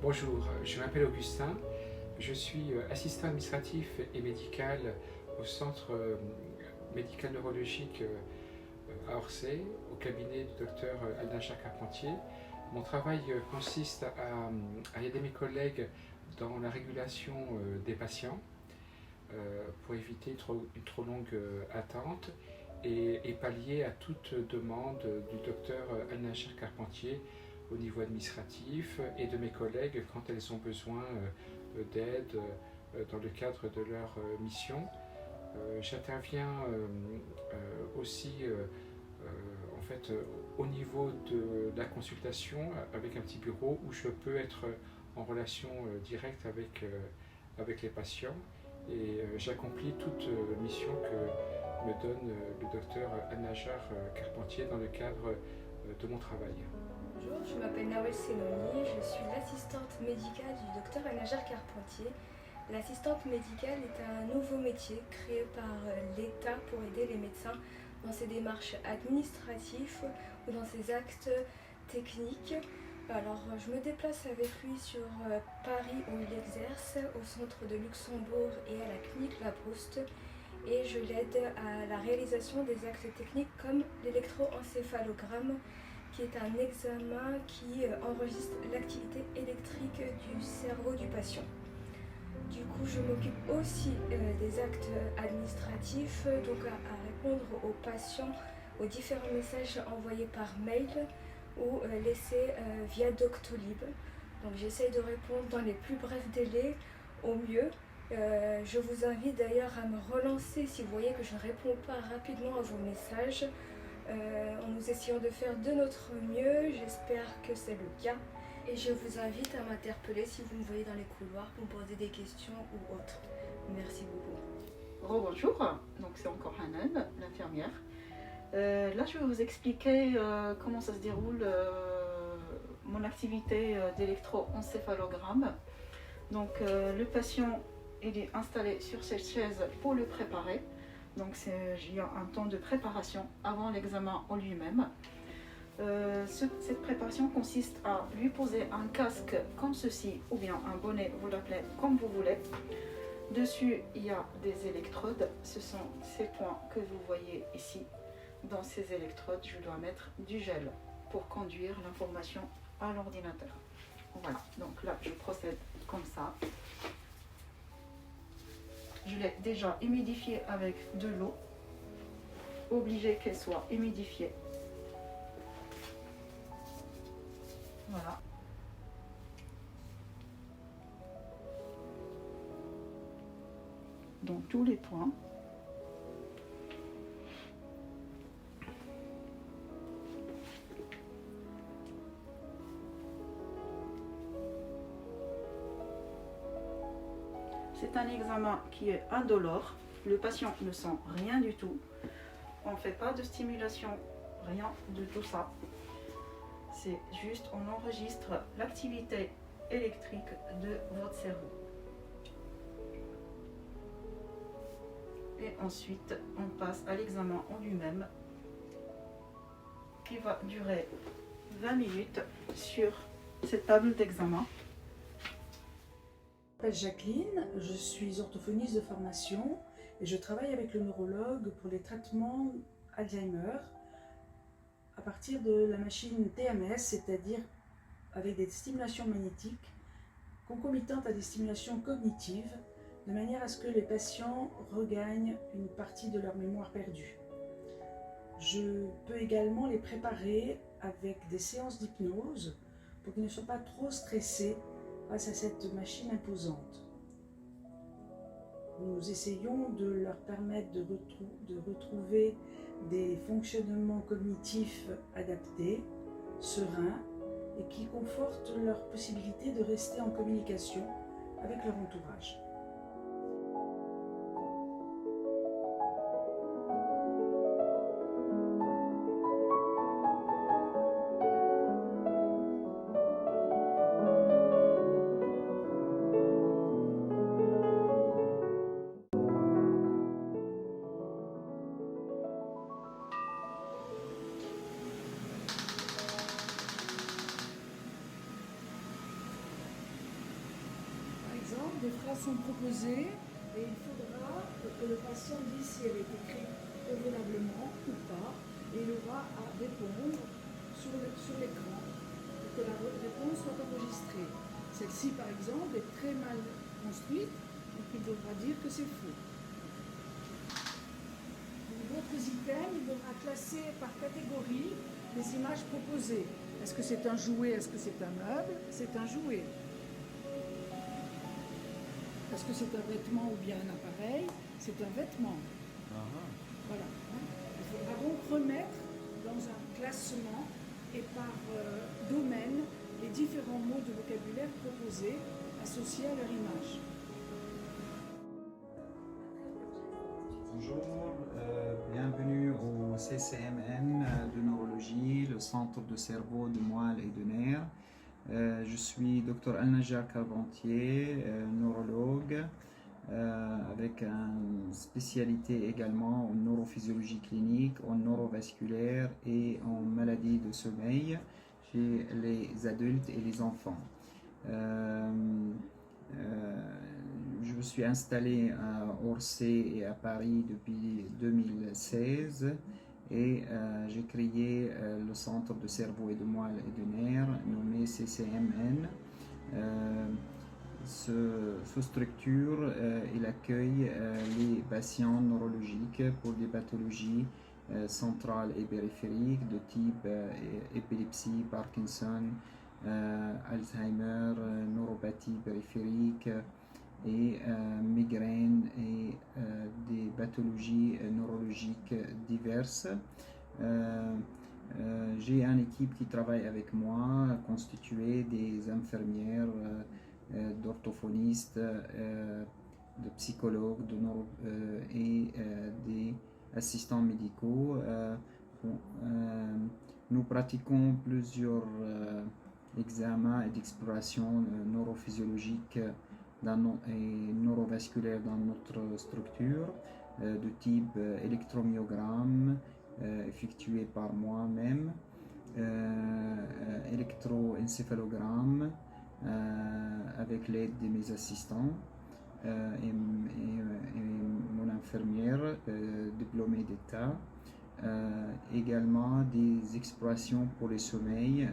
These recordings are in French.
Bonjour, je m'appelle Augustin, je suis assistant administratif et médical au centre médical neurologique à Orsay, au cabinet du docteur Al-Nachar Carpentier. Mon travail consiste à aider mes collègues dans la régulation des patients pour éviter une trop longue attente et pallier à toute demande du docteur Al-Nachar Carpentier au niveau administratif et de mes collègues quand elles ont besoin d'aide dans le cadre de leur mission. J'interviens aussi en fait au niveau de la consultation avec un petit bureau où je peux être en relation directe avec les patients et j'accomplis toute mission que me donne le docteur Al-Nachar Carpentier dans le cadre de mon travail. Bonjour, je m'appelle Nawel Senoni, je suis l'assistante médicale du docteur Al-Nachar Carpentier. L'assistante médicale est un nouveau métier créé par l'État pour aider les médecins dans ses démarches administratives ou dans ses actes techniques. Alors, je me déplace avec lui sur Paris où il exerce, au centre de Luxembourg et à la clinique Laproust. Et je l'aide à la réalisation des actes techniques comme l'électroencéphalogramme, qui est un examen qui enregistre l'activité électrique du cerveau du patient. Du coup, je m'occupe aussi des actes administratifs, donc à répondre aux patients aux différents messages envoyés par mail ou laissés via Doctolib. Donc j'essaye de répondre dans les plus brefs délais au mieux. Je vous invite d'ailleurs à me relancer si vous voyez que je ne réponds pas rapidement à vos messages. Nous essayons de faire de notre mieux, j'espère que c'est le cas. Et je vous invite à m'interpeller si vous me voyez dans les couloirs pour me poser des questions ou autres. Merci beaucoup. Bonjour, donc c'est encore Hanan, l'infirmière. Là je vais vous expliquer comment ça se déroule mon activité d'électroencéphalogramme. Donc le patient il est installé sur cette chaise pour le préparer. Donc il y a un temps de préparation avant l'examen en lui-même. Cette préparation consiste à lui poser un casque comme ceci ou bien un bonnet, vous l'appelez comme vous voulez. Dessus il y a des électrodes, ce sont ces points que vous voyez ici. Dans ces électrodes je dois mettre du gel pour conduire l'information à l'ordinateur. Voilà, donc là je procède comme ça. Je l'ai déjà humidifié avec de l'eau, obligé qu'elle soit humidifiée. Voilà. Donc tous les points. C'est un examen qui est indolore. Le patient ne sent rien du tout. On ne fait pas de stimulation, rien de tout ça. C'est juste, on enregistre l'activité électrique de votre cerveau. Et ensuite, on passe à l'examen en lui-même, qui va durer 20 minutes sur cette table d'examen. Je m'appelle Jacqueline, je suis orthophoniste de formation et je travaille avec le neurologue pour les traitements Alzheimer à partir de la machine TMS, c'est-à-dire avec des stimulations magnétiques concomitantes à des stimulations cognitives, de manière à ce que les patients regagnent une partie de leur mémoire perdue. Je peux également les préparer avec des séances d'hypnose pour qu'ils ne soient pas trop stressés face à cette machine imposante. Nous essayons de leur permettre de retrouver des fonctionnements cognitifs adaptés, sereins et qui confortent leur possibilité de rester en communication avec leur entourage. des phrases sont proposées et il faudra que le patient dise si elle est écrite convenablement ou pas, et il aura à répondre sur l'écran pour que la réponse soit enregistrée. Celle-ci, par exemple, est très mal construite, donc il devra dire que c'est faux. D'autres items, il devra classer par catégorie les images proposées. Est-ce que c'est un jouet? Est-ce que c'est un meuble? C'est un jouet. Est-ce que c'est un vêtement ou bien un appareil? C'est un vêtement. Voilà. Il faudra donc remettre dans un classement et par domaine les différents mots de vocabulaire proposés associés à leur image. Bonjour, bienvenue au CCMN de neurologie, le centre de cerveau, de moelle et de nerfs. Je suis Dr Al-Najjar Carpentier, neurologue, avec une spécialité également en neurophysiologie clinique, en neurovasculaire et en maladie de sommeil chez les adultes et les enfants. Je me suis installé à Orsay et à Paris depuis 2016 et j'ai créé le centre de cerveau et de moelle et de nerfs nommé CCMN. Ce structure, il accueille les patients neurologiques pour des pathologies centrales et périphériques de type épilepsie, Parkinson, Alzheimer, neuropathie périphérique et migraine et des pathologies neurologiques diverses. J'ai une équipe qui travaille avec moi, constituée des infirmières, d'orthophonistes, de psychologues et des assistants médicaux. Nous pratiquons plusieurs examens et d'exploration neurophysiologique et neurovasculaire dans notre structure, de type électromyogramme effectué par moi-même, électroencéphalogramme avec l'aide de mes assistants et mon infirmière diplômée d'État. Également des explorations pour le sommeil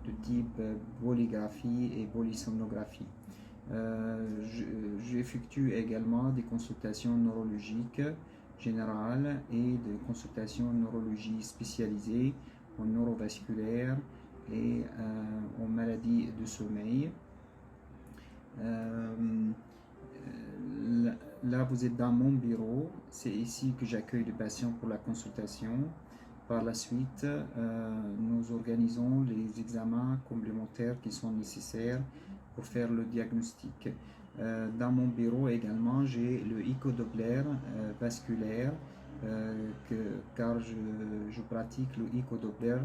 de type polygraphie et polysomnographie. J'effectue également des consultations neurologiques générales et des consultations neurologie spécialisées en neurovasculaire et en maladies de sommeil. Là, vous êtes dans mon bureau. C'est ici que j'accueille les patients pour la consultation. Par la suite, nous organisons les examens complémentaires qui sont nécessaires pour faire le diagnostic. Dans mon bureau également, j'ai le écho-doppler vasculaire, car je pratique le écho-doppler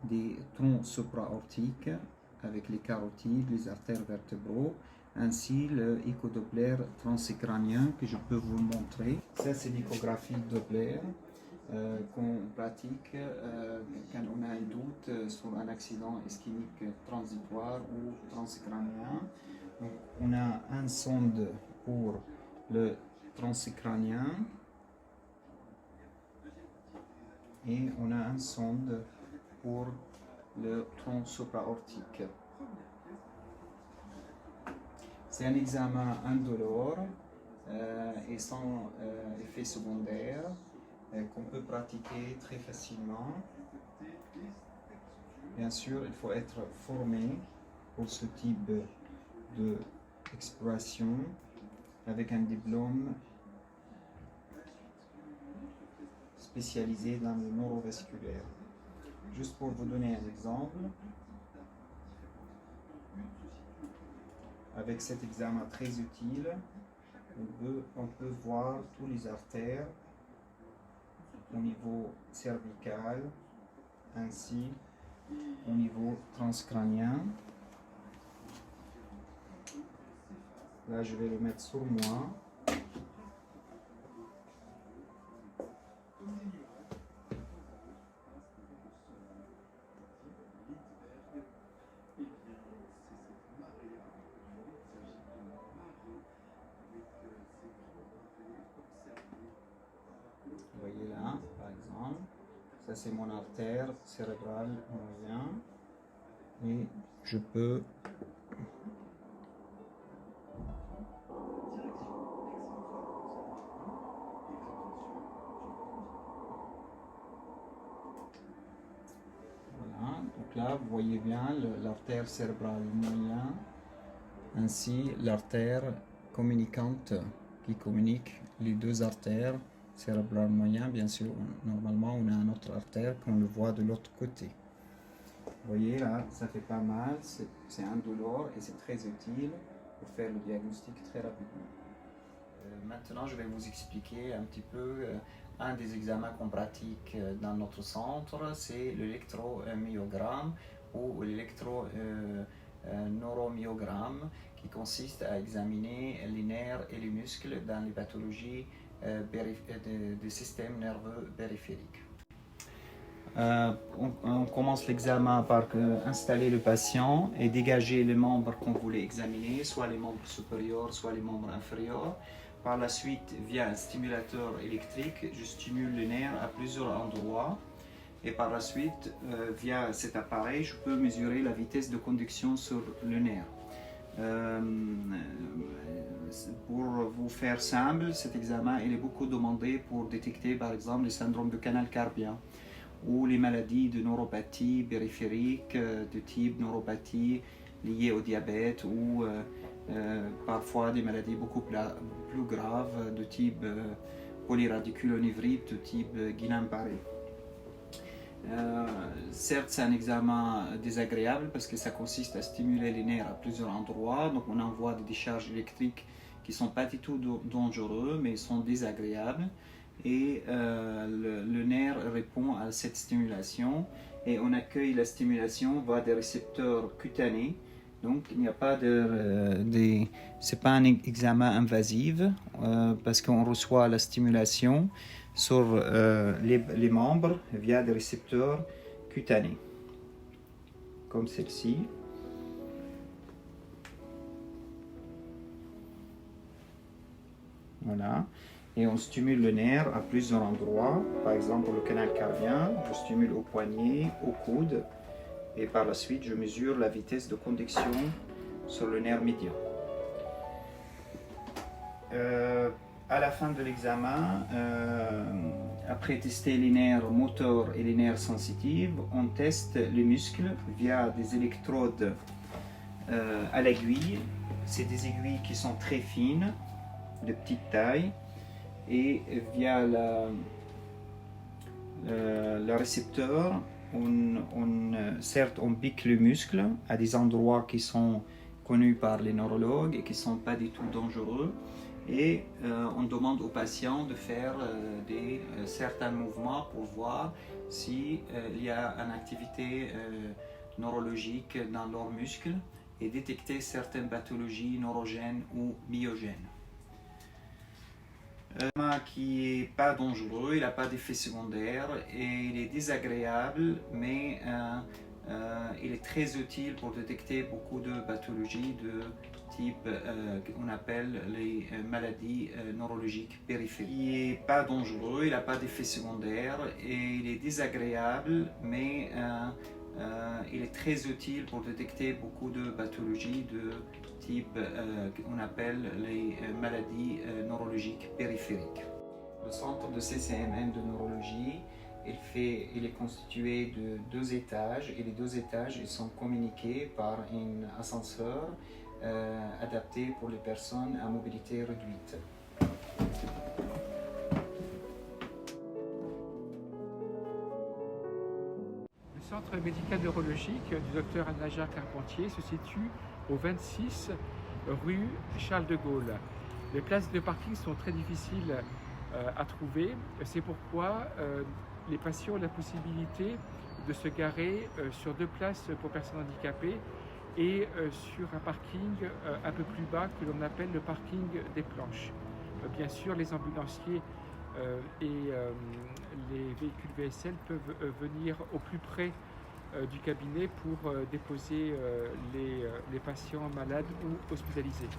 des troncs supraortiques avec les carotides, les artères vertébraux, ainsi le écho-doppler transécranien que je peux vous montrer. Ça, c'est l'échographie Doppler qu'on pratique quand on a un doute sur un accident ischémique transitoire ou transécranien. Donc, on a un sonde pour le transécranien et on a un sonde pour le tronc supraortique. C'est un examen indolore et sans effet secondaire qu'on peut pratiquer très facilement. Bien sûr, il faut être formé pour ce type d'exploration avec un diplôme spécialisé dans le neurovasculaire. Juste pour vous donner un exemple, avec cet examen très utile, on peut voir tous les artères au niveau cervical, ainsi au niveau transcranien. Là, je vais le mettre sur moi. Ça c'est mon artère cérébrale moyen. Et je peux voilà, donc là vous voyez bien l'artère cérébrale moyen, ainsi l'artère communicante qui communique les deux artères cérébrales moyen. Bien sûr, normalement on a une autre artère qu'on le voit de l'autre côté. Vous voyez là, ça fait pas mal, c'est indolore et c'est très utile pour faire le diagnostic très rapidement. Maintenant, je vais vous expliquer un petit peu un des examens qu'on pratique dans notre centre, c'est l'électromyogramme ou l'électroneuromyogramme qui consiste à examiner les nerfs et les muscles dans les pathologies du système nerveux périphérique. On commence l'examen par installer le patient et dégager les membres qu'on voulait examiner, soit les membres supérieurs, soit les membres inférieurs. Par la suite, via un stimulateur électrique, je stimule le nerf à plusieurs endroits. Et par la suite, via cet appareil, je peux mesurer la vitesse de conduction sur le nerf. Pour vous faire simple, cet examen il est beaucoup demandé pour détecter par exemple les syndromes de canal carpien ou les maladies de neuropathie périphérique de type neuropathie liée au diabète ou parfois des maladies beaucoup plus graves de type polyradiculonévrite de type Guillain-Barré. Certes, c'est un examen désagréable parce que ça consiste à stimuler les nerfs à plusieurs endroits, donc on envoie des décharges électriques qui ne sont pas du tout dangereux mais sont désagréables. Et le nerf répond à cette stimulation et on accueille la stimulation via des récepteurs cutanés. Donc il n'y a pas c'est pas un examen invasif parce qu'on reçoit la stimulation sur les membres via des récepteurs cutanés comme celle-ci. Voilà. Et on stimule le nerf à plusieurs endroits. Par exemple, pour le canal carpien, je stimule au poignet, au coude. Et par la suite, je mesure la vitesse de conduction sur le nerf médian. À la fin de l'examen, après tester les nerfs moteurs et les nerfs sensitifs, on teste les muscles via des électrodes à l'aiguille. C'est des aiguilles qui sont très fines, de petite taille. Et via le récepteur, certes on pique le muscle à des endroits qui sont connus par les neurologues et qui ne sont pas du tout dangereux. Et on demande aux patients de faire certains mouvements pour voir s'il y a une activité neurologique dans leurs muscles et détecter certaines pathologies neurogènes ou myogènes. Qui n'est pas dangereux, il n'a pas d'effet secondaire et il est désagréable, mais il est très utile pour détecter beaucoup de pathologies de type qu'on appelle les maladies neurologiques périphériques. Il n'est pas dangereux, il n'a pas d'effet secondaire et il est désagréable, mais il est très utile pour détecter beaucoup de pathologies de type qu'on appelle les maladies neurologiques périphériques. Le centre de CCMN de neurologie, il est constitué de 2 étages et les 2 étages ils sont communiqués par un ascenseur adapté pour les personnes à mobilité réduite. Le centre médical neurologique du docteur Anna-Jacques Carpentier se situe au 26 rue Charles de Gaulle. Les places de parking sont très difficiles à trouver. C'est pourquoi les patients ont la possibilité de se garer sur 2 places pour personnes handicapées et sur un parking un peu plus bas que l'on appelle le parking des planches. Bien sûr, les ambulanciers et les véhicules VSL peuvent venir au plus près du cabinet pour déposer les patients malades ou hospitalisés.